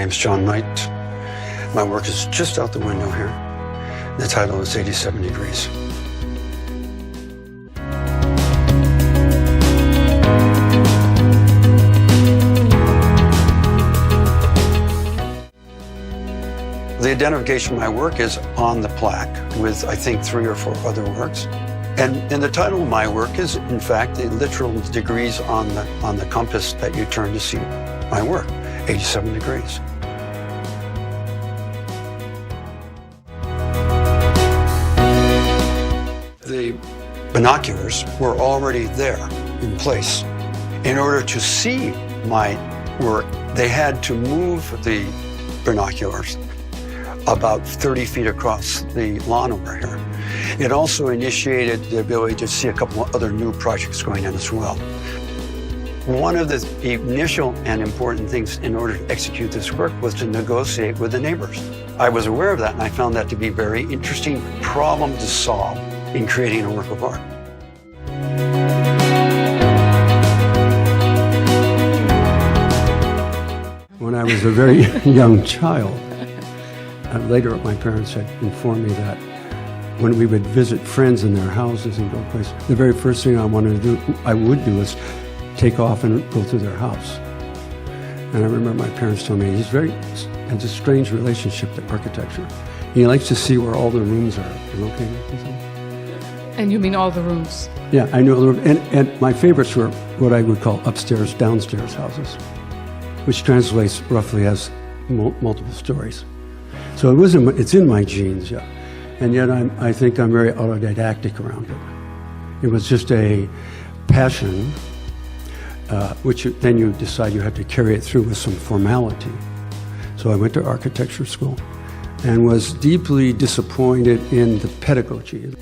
name's John Knight. My work is just out the window here. The title is 87 Degrees. The identification of my work is on the plaque with, I think, 3 or 4 other works. And the title of my work is, in fact, the literal degrees on the compass that you turn to see my work, 87 degrees. The binoculars were already there in place. In order to see my work, they had to move the binoculars about 30 feet across the lawn over here. It also initiated the ability to see a couple of other new projects going on as well. One of the initial and important things in order to execute this work was to negotiate with the neighbors. I was aware of that, and I found that to be a very interesting problem to solve in creating a work of art. When I was a very young child, later my parents had informed me that when we would visit friends in their houses and go places, the very first thing I would do is take off and go through their house. And I remember my parents told me has a strange relationship to architecture. He likes to see where all the rooms are located. And you mean all the rooms? Yeah, I knew all the rooms. And my favorites were what I would call upstairs, downstairs houses, which translates roughly as multiple stories. So it's in my genes, yeah. And yet I think I'm very autodidactic around it. It was just a passion, which then you decide you have to carry it through with some formality. So I went to architecture school and was deeply disappointed in the pedagogy.